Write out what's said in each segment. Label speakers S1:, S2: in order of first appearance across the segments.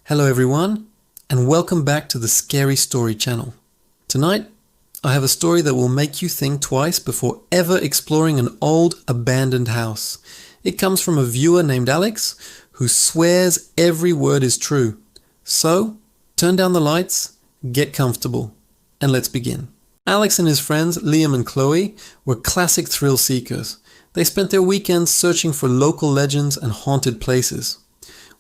S1: Hello everyone, and welcome back to the Scary Story channel. Tonight, I have a story that will make you think twice before ever exploring an old, abandoned house. It comes from a viewer named Alex, who swears every word is true. So, turn down the lights, get comfortable, and let's begin. Alex and his friends, Liam and Chloe, were classic thrill seekers. They spent their weekends searching for local legends and haunted places.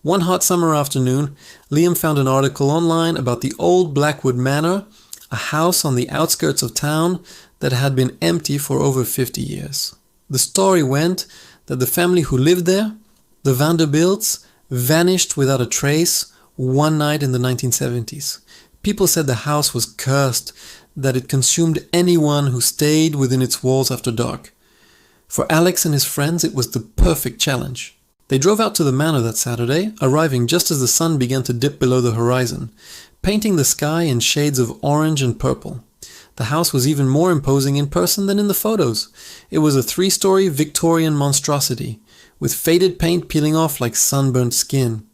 S1: One hot summer afternoon, Liam found an article online about the old Blackwood Manor, a house on the outskirts of town that had been empty for over 50 years. The story went that the family who lived there, the Vanderbilts, vanished without a trace one night in the 1970s. People said the house was cursed, that it consumed anyone who stayed within its walls after dark. For Alex and his friends, it was the perfect challenge. They drove out to the manor that Saturday, arriving just as the sun began to dip below the horizon, painting the sky in shades of orange and purple. The house was even more imposing in person than in the photos. It was a 3-story Victorian monstrosity, with faded paint peeling off like sunburnt skin.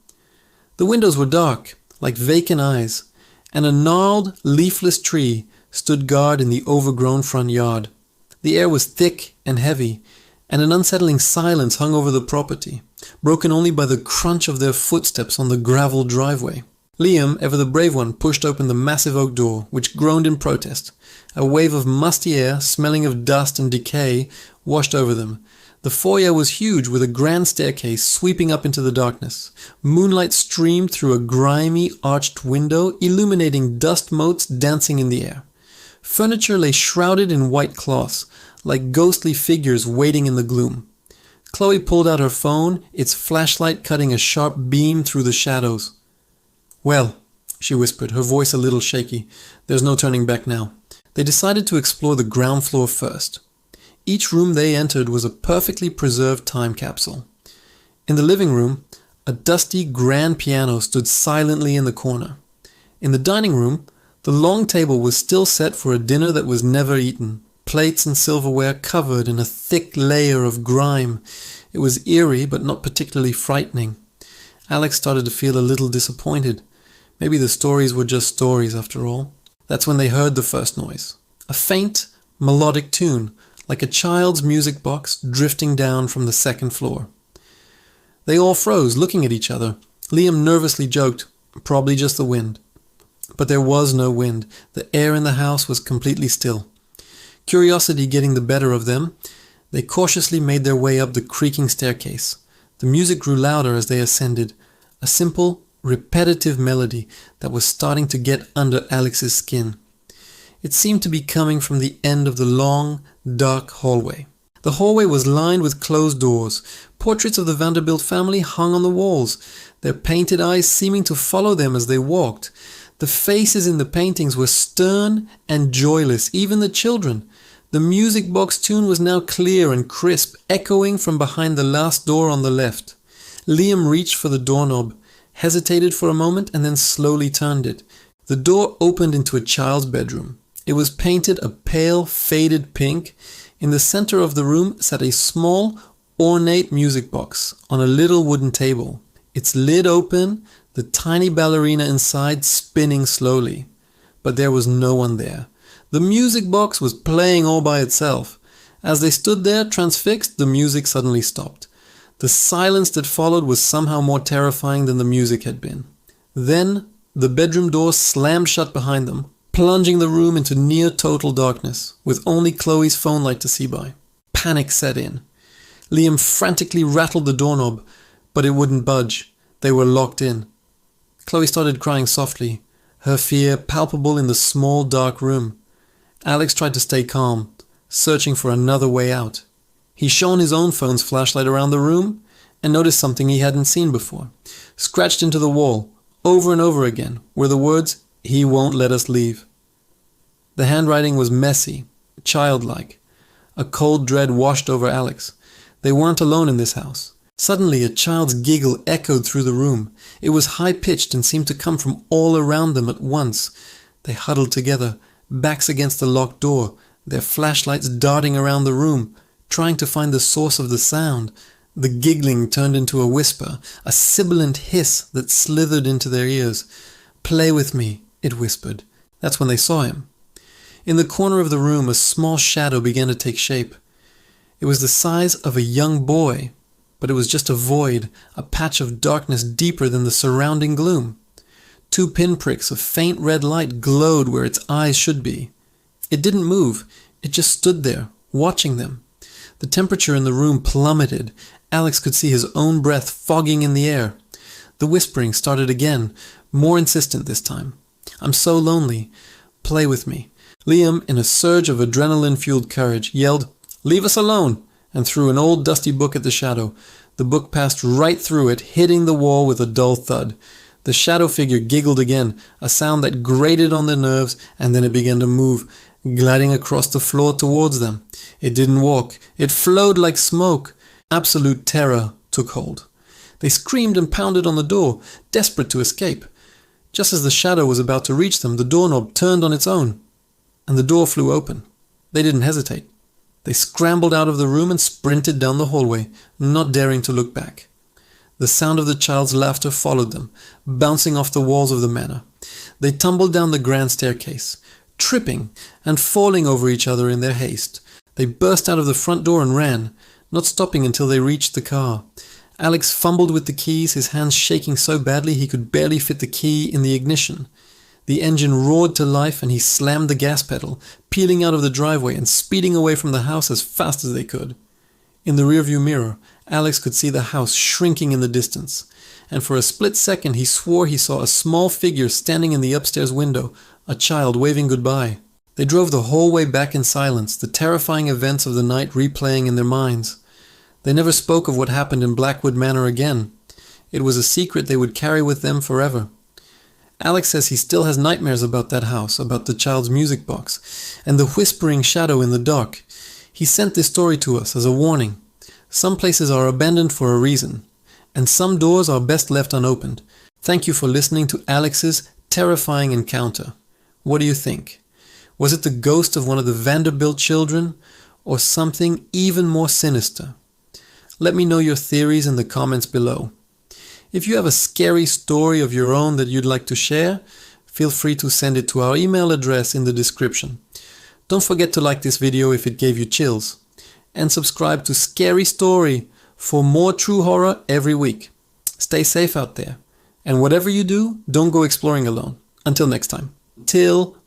S1: The windows were dark, like vacant eyes, and a gnarled, leafless tree stood guard in the overgrown front yard. The air was thick and heavy, and an unsettling silence hung over the property, broken only by the crunch of their footsteps on the gravel driveway. Liam, ever the brave one, pushed open the massive oak door, which groaned in protest. A wave of musty air, smelling of dust and decay, washed over them. The foyer was huge, with a grand staircase sweeping up into the darkness. Moonlight streamed through a grimy, arched window, illuminating dust motes dancing in the air. Furniture lay shrouded in white cloths, like ghostly figures waiting in the gloom. Chloe pulled out her phone, its flashlight cutting a sharp beam through the shadows. "Well," she whispered, her voice a little shaky, "there's no turning back now." They decided to explore the ground floor first. Each room they entered was a perfectly preserved time capsule. In the living room, a dusty grand piano stood silently in the corner. In the dining room, the long table was still set for a dinner that was never eaten. Plates and silverware covered in a thick layer of grime. It was eerie, but not particularly frightening. Alex started to feel a little disappointed. Maybe the stories were just stories after all. That's when they heard the first noise. A faint, melodic tune, like a child's music box drifting down from the second floor. They all froze, looking at each other. Liam nervously joked, "Probably just the wind." But there was no wind. The air in the house was completely still. Curiosity getting the better of them, they cautiously made their way up the creaking staircase. The music grew louder as they ascended, a simple, repetitive melody that was starting to get under Alex's skin. It seemed to be coming from the end of the long, dark hallway. The hallway was lined with closed doors. Portraits of the Vanderbilt family hung on the walls, their painted eyes seeming to follow them as they walked. The faces in the paintings were stern and joyless, even the children. The music box tune was now clear and crisp, echoing from behind the last door on the left. Liam reached for the doorknob, hesitated for a moment, and then slowly turned it. The door opened into a child's bedroom. It was painted a pale, faded pink. In the center of the room sat a small, ornate music box on a little wooden table. Its lid open, the tiny ballerina inside spinning slowly. But there was no one there. The music box was playing all by itself. As they stood there, transfixed, the music suddenly stopped. The silence that followed was somehow more terrifying than the music had been. Then, the bedroom door slammed shut behind them, plunging the room into near-total darkness, with only Chloe's phone light to see by. Panic set in. Liam frantically rattled the doorknob, but it wouldn't budge. They were locked in. Chloe started crying softly, her fear palpable in the small, dark room. Alex tried to stay calm, searching for another way out. He shone his own phone's flashlight around the room and noticed something he hadn't seen before. Scratched into the wall, over and over again, were the words, "He won't let us leave." The handwriting was messy, childlike. A cold dread washed over Alex. They weren't alone in this house. Suddenly, a child's giggle echoed through the room. It was high-pitched and seemed to come from all around them at once. They huddled together, backs against the locked door, their flashlights darting around the room, trying to find the source of the sound. The giggling turned into a whisper, a sibilant hiss that slithered into their ears. "Play with me," it whispered. That's when they saw him. In the corner of the room, a small shadow began to take shape. It was the size of a young boy, but it was just a void, a patch of darkness deeper than the surrounding gloom. 2 pinpricks of faint red light glowed where its eyes should be. It didn't move, it just stood there, watching them. The temperature in the room plummeted. Alex could see his own breath fogging in the air. The whispering started again, more insistent this time. "I'm so lonely. Play with me." Liam, in a surge of adrenaline-fueled courage, yelled, "Leave us alone," and threw an old dusty book at the shadow. The book passed right through it, hitting the wall with a dull thud. The shadow figure giggled again, a sound that grated on their nerves, and then it began to move, gliding across the floor towards them. It didn't walk. It flowed like smoke. Absolute terror took hold. They screamed and pounded on the door, desperate to escape. Just as the shadow was about to reach them, the doorknob turned on its own, and the door flew open. They didn't hesitate. They scrambled out of the room and sprinted down the hallway, not daring to look back. The sound of the child's laughter followed them, bouncing off the walls of the manor. They tumbled down the grand staircase, tripping and falling over each other in their haste. They burst out of the front door and ran, not stopping until they reached the car. Alex fumbled with the keys, his hands shaking so badly he could barely fit the key in the ignition. The engine roared to life and he slammed the gas pedal, peeling out of the driveway and speeding away from the house as fast as they could. In the rearview mirror, Alex could see the house shrinking in the distance, and for a split second he swore he saw a small figure standing in the upstairs window, a child waving goodbye. They drove the whole way back in silence, the terrifying events of the night replaying in their minds. They never spoke of what happened in Blackwood Manor again. It was a secret they would carry with them forever. Alex says he still has nightmares about that house, about the child's music box, and the whispering shadow in the dark. He sent this story to us as a warning. Some places are abandoned for a reason, and some doors are best left unopened. Thank you for listening to Alex's terrifying encounter. What do you think? Was it the ghost of one of the Vanderbilt children, or something even more sinister? Let me know your theories in the comments below. If you have a scary story of your own that you'd like to share, feel free to send it to our email address in the description. Don't forget to like this video if it gave you chills. And subscribe to Scary Story for more true horror every week. Stay safe out there. And whatever you do, don't go exploring alone. Until next time. Till